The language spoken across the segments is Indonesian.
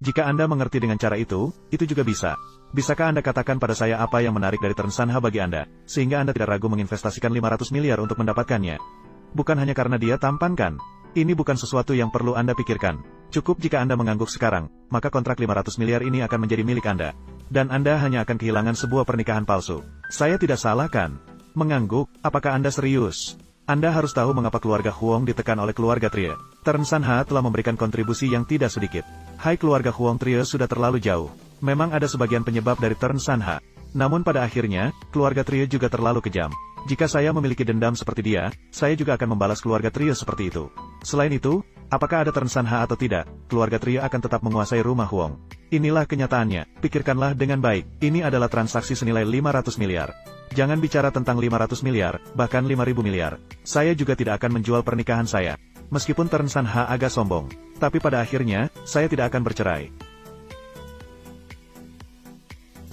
Jika Anda mengerti dengan cara itu juga bisa. Bisakah Anda katakan pada saya apa yang menarik dari Tern Sanha bagi Anda, sehingga Anda tidak ragu menginvestasikan 500 miliar untuk mendapatkannya? Bukan hanya karena dia tampan kan? Ini bukan sesuatu yang perlu Anda pikirkan. Cukup jika Anda mengangguk sekarang, maka kontrak 500 miliar ini akan menjadi milik Anda. Dan Anda hanya akan kehilangan sebuah pernikahan palsu. Saya tidak salah kan? Mengangguk, apakah Anda serius? Anda harus tahu mengapa keluarga Huang ditekan oleh keluarga Trie. Tern Sanha telah memberikan kontribusi yang tidak sedikit. Hai keluarga Huang, Trie sudah terlalu jauh. Memang ada sebagian penyebab dari Tern Sanha. Namun pada akhirnya, keluarga Trie juga terlalu kejam. Jika saya memiliki dendam seperti dia, saya juga akan membalas keluarga Trie seperti itu. Selain itu, apakah ada Tern Sanha atau tidak, keluarga Trie akan tetap menguasai rumah Huang. Inilah kenyataannya, pikirkanlah dengan baik. Ini adalah transaksi senilai 500 miliar. Jangan bicara tentang 500 miliar, bahkan 5.000 miliar. Saya juga tidak akan menjual pernikahan saya. Meskipun Tern Sanha agak sombong. Tapi pada akhirnya, saya tidak akan bercerai.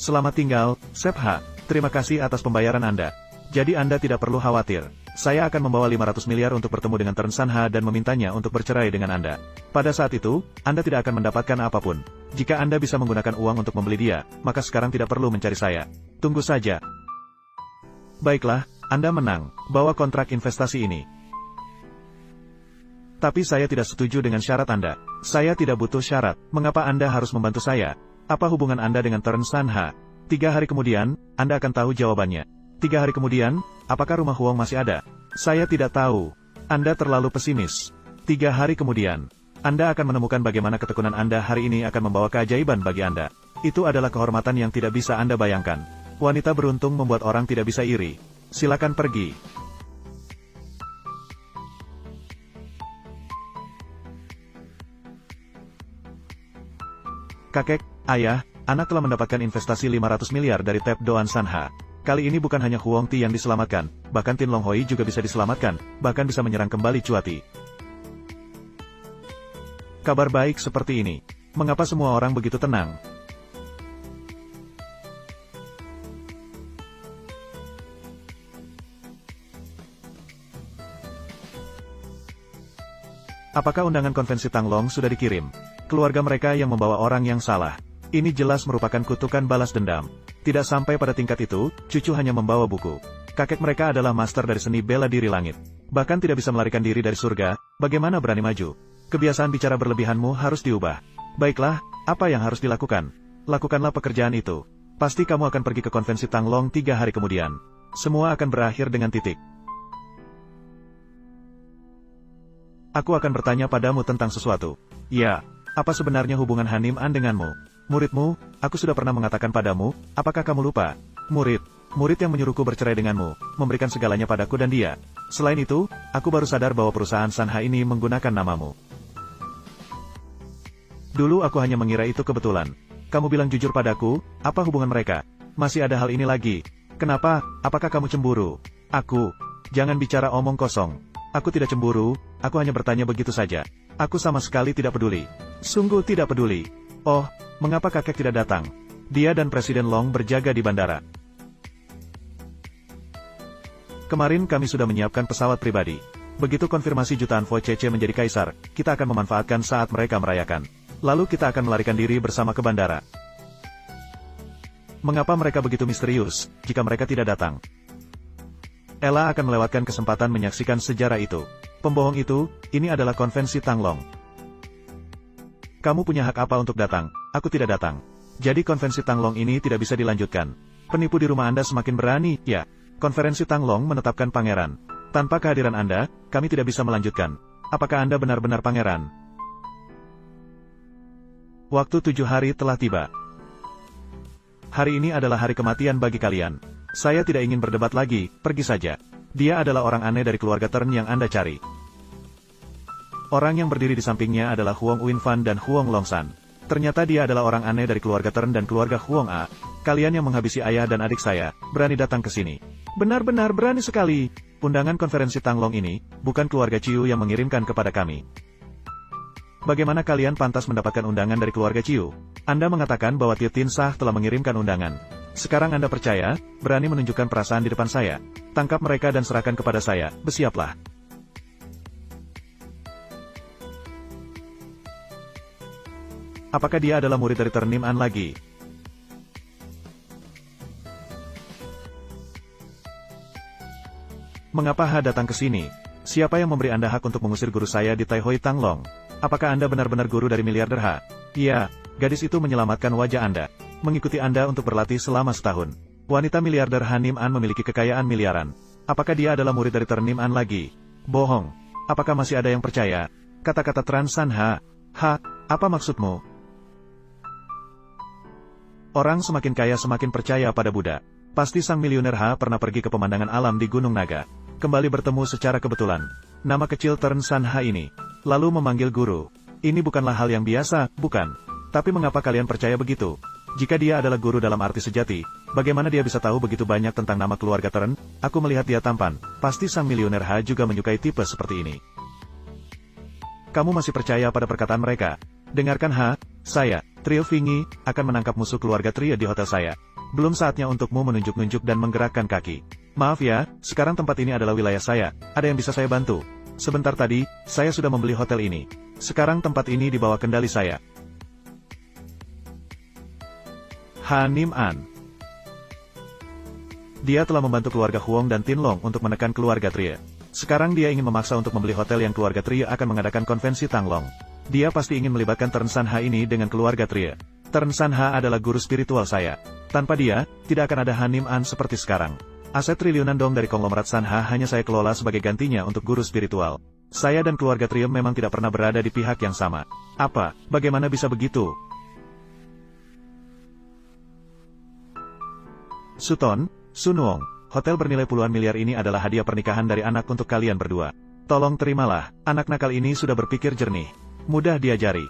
Selamat tinggal, Sep Ha. Terima kasih atas pembayaran Anda. Jadi Anda tidak perlu khawatir. Saya akan membawa 500 miliar untuk bertemu dengan Tern Sanha dan memintanya untuk bercerai dengan Anda. Pada saat itu, Anda tidak akan mendapatkan apapun. Jika Anda bisa menggunakan uang untuk membeli dia, maka sekarang tidak perlu mencari saya. Tunggu saja. Baiklah, Anda menang. Bawa kontrak investasi ini. Tapi saya tidak setuju dengan syarat Anda. Saya tidak butuh syarat. Mengapa Anda harus membantu saya? Apa hubungan Anda dengan Tern Sanha? 3 hari kemudian, Anda akan tahu jawabannya. 3 hari kemudian, apakah rumah Huang masih ada? Saya tidak tahu. Anda terlalu pesimis. 3 hari kemudian, Anda akan menemukan bagaimana ketekunan Anda hari ini akan membawa keajaiban bagi Anda. Itu adalah kehormatan yang tidak bisa Anda bayangkan. Wanita beruntung membuat orang tidak bisa iri. Silakan pergi. Kakek, ayah, anak telah mendapatkan investasi 500 miliar dari Tep Doan Sanha. Kali ini bukan hanya Huang Ti yang diselamatkan, bahkan Tin Long Hoi juga bisa diselamatkan, bahkan bisa menyerang kembali Cuati. Kabar baik seperti ini. Mengapa semua orang begitu tenang? Apakah undangan konvensi Tanglong sudah dikirim? Keluarga mereka yang membawa orang yang salah. Ini jelas merupakan kutukan balas dendam. Tidak sampai pada tingkat itu, cucu hanya membawa buku. Kakek mereka adalah master dari seni bela diri langit. Bahkan tidak bisa melarikan diri dari surga, bagaimana berani maju? Kebiasaan bicara berlebihanmu harus diubah. Baiklah, apa yang harus dilakukan? Lakukanlah pekerjaan itu. Pasti kamu akan pergi ke konvensi Tanglong 3 hari kemudian. Semua akan berakhir dengan titik. Aku akan bertanya padamu tentang sesuatu. Ya, apa sebenarnya hubungan Hanim An denganmu? Muridmu, aku sudah pernah mengatakan padamu, apakah kamu lupa? Murid yang menyuruhku bercerai denganmu, memberikan segalanya padaku dan dia. Selain itu, aku baru sadar bahwa perusahaan Sanha ini menggunakan namamu. Dulu aku hanya mengira itu kebetulan. Kamu bilang jujur padaku, apa hubungan mereka? Masih ada hal ini lagi. Kenapa? Apakah kamu cemburu? Aku. Jangan bicara omong kosong. Aku tidak cemburu, aku hanya bertanya begitu saja. Aku sama sekali tidak peduli. Sungguh tidak peduli. Oh, mengapa kakek tidak datang? Dia dan Presiden Long berjaga di bandara. Kemarin kami sudah menyiapkan pesawat pribadi. Begitu konfirmasi jutaan Vo Cece menjadi kaisar, kita akan memanfaatkan saat mereka merayakan. Lalu kita akan melarikan diri bersama ke bandara. Mengapa mereka begitu misterius, jika mereka tidak datang? Ella akan melewatkan kesempatan menyaksikan sejarah itu. Pembohong itu, ini adalah konvensi Tanglong. Kamu punya hak apa untuk datang? Aku tidak datang. Jadi konvensi Tanglong ini tidak bisa dilanjutkan. Penipu di rumah Anda semakin berani, ya. Konferensi Tanglong menetapkan pangeran. Tanpa kehadiran Anda, kami tidak bisa melanjutkan. Apakah Anda benar-benar pangeran? Waktu 7 hari telah tiba. Hari ini adalah hari kematian bagi kalian. Saya tidak ingin berdebat lagi, pergi saja. Dia adalah orang aneh dari keluarga Tern yang Anda cari. Orang yang berdiri di sampingnya adalah Huang Uinfan dan Huang Longshan. Ternyata dia adalah orang aneh dari keluarga Tern dan keluarga Huang A. Kalian yang menghabisi ayah dan adik saya, berani datang ke sini. Benar-benar berani sekali. Undangan konferensi Tanglong ini, bukan keluarga Ciu yang mengirimkan kepada kami. Bagaimana kalian pantas mendapatkan undangan dari keluarga Ciu? Anda mengatakan bahwa Tin Sah telah mengirimkan undangan. Sekarang Anda percaya, berani menunjukkan perasaan di depan saya. Tangkap mereka dan serahkan kepada saya, bersiaplah. Apakah dia adalah murid dari Turnim An lagi? Mengapa Ha datang ke sini? Siapa yang memberi Anda hak untuk mengusir guru saya di Tai Hoi Tanglong? Apakah Anda benar-benar guru dari miliarder Ha? Iya, gadis itu menyelamatkan wajah Anda. Mengikuti Anda untuk berlatih selama setahun. Wanita miliarder Ha Nim An memiliki kekayaan miliaran. Apakah dia adalah murid dari Turnim An lagi? Bohong. Apakah masih ada yang percaya? Kata-kata Transan Ha. Ha, apa maksudmu? Orang semakin kaya semakin percaya pada Buddha. Pasti sang miliuner Ha pernah pergi ke pemandangan alam di Gunung Naga. Kembali bertemu secara kebetulan. Nama kecil Transan Ha ini. Lalu memanggil guru. Ini bukanlah hal yang biasa, bukan? Tapi mengapa kalian percaya begitu? Jika dia adalah guru dalam arti sejati, bagaimana dia bisa tahu begitu banyak tentang nama keluarga Tern? Aku melihat dia tampan. Pasti sang miliuner Ha juga menyukai tipe seperti ini. Kamu masih percaya pada perkataan mereka? Dengarkan Ha, saya, Trio Vingi, akan menangkap musuh keluarga Trio di hotel saya. Belum saatnya untukmu menunjuk-nunjuk dan menggerakkan kaki. Maaf ya, sekarang tempat ini adalah wilayah saya. Ada yang bisa saya bantu? Sebentar tadi, saya sudah membeli hotel ini. Sekarang tempat ini di bawah kendali saya. Ha Nim An. Dia telah membantu keluarga Huong dan Tin Long untuk menekan keluarga Trio. Sekarang dia ingin memaksa untuk membeli hotel yang keluarga Trio akan mengadakan konvensi Tanglong. Dia pasti ingin melibatkan Transan Ha ini dengan keluarga Trio. Transan Ha adalah guru spiritual saya. Tanpa dia, tidak akan ada Ha Nim An seperti sekarang. Aset triliunan dong dari konglomerat San Ha hanya saya kelola sebagai gantinya untuk guru spiritual. Saya dan keluarga Trio memang tidak pernah berada di pihak yang sama. Apa? Bagaimana bisa begitu? Suton, Sunuong, hotel bernilai puluhan miliar ini adalah hadiah pernikahan dari anak untuk kalian berdua. Tolong terimalah, anak nakal ini sudah berpikir jernih. Mudah diajari.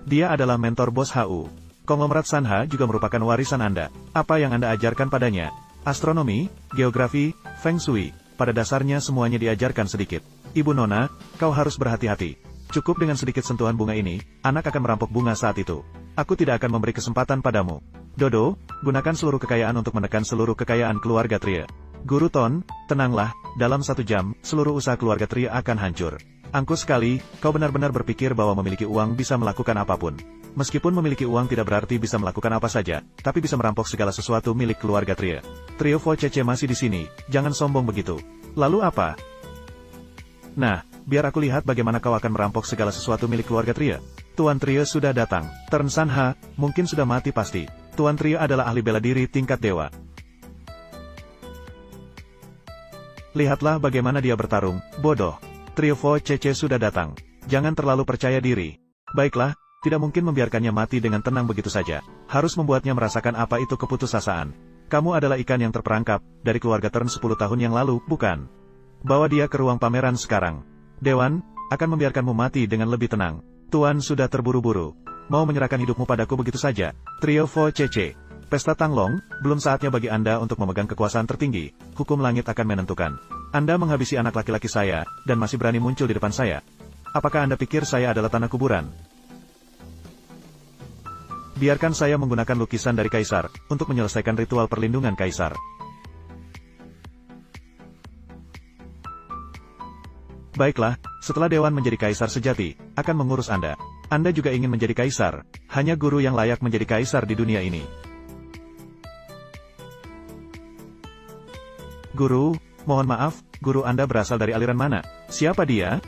Dia adalah mentor bos HU. Konglomerat Sanha juga merupakan warisan Anda. Apa yang Anda ajarkan padanya? Astronomi, geografi, feng shui. Pada dasarnya semuanya diajarkan sedikit. Ibu Nona, kau harus berhati-hati. Cukup dengan sedikit sentuhan bunga ini, anak akan merampok bunga saat itu. Aku tidak akan memberi kesempatan padamu. Dodo, gunakan seluruh kekayaan untuk menekan seluruh kekayaan keluarga Tria. Guru Ton, tenanglah, dalam 1 jam, seluruh usaha keluarga Tria akan hancur. Angkuh sekali, kau benar-benar berpikir bahwa memiliki uang bisa melakukan apapun. Meskipun memiliki uang tidak berarti bisa melakukan apa saja, tapi bisa merampok segala sesuatu milik keluarga Tria. Trio Vo Cece masih di sini, jangan sombong begitu. Lalu apa? Nah, biar aku lihat bagaimana kau akan merampok segala sesuatu milik keluarga Tria. Tuan Trio sudah datang. Transan Ha, mungkin sudah mati pasti. Tuan Trio adalah ahli bela diri tingkat dewa. Lihatlah bagaimana dia bertarung, bodoh. Trio Vo Cece sudah datang. Jangan terlalu percaya diri. Baiklah, tidak mungkin membiarkannya mati dengan tenang begitu saja. Harus membuatnya merasakan apa itu keputusasaan. Kamu adalah ikan yang terperangkap, dari keluarga Tern 10 tahun yang lalu, bukan? Bawa dia ke ruang pameran sekarang. Dewan, akan membiarkanmu mati dengan lebih tenang. Tuan sudah terburu-buru. Mau menyerahkan hidupmu padaku begitu saja. Trio Vo Cece. Pesta Tanglong, belum saatnya bagi Anda untuk memegang kekuasaan tertinggi. Hukum langit akan menentukan. Anda menghabisi anak laki-laki saya, dan masih berani muncul di depan saya. Apakah Anda pikir saya adalah tanah kuburan? Biarkan saya menggunakan lukisan dari Kaisar, untuk menyelesaikan ritual perlindungan Kaisar. Baiklah, setelah Dewan menjadi Kaisar sejati, akan mengurus Anda. Anda juga ingin menjadi Kaisar, hanya guru yang layak menjadi Kaisar di dunia ini. Guru, mohon maaf, guru Anda berasal dari aliran mana? Siapa dia?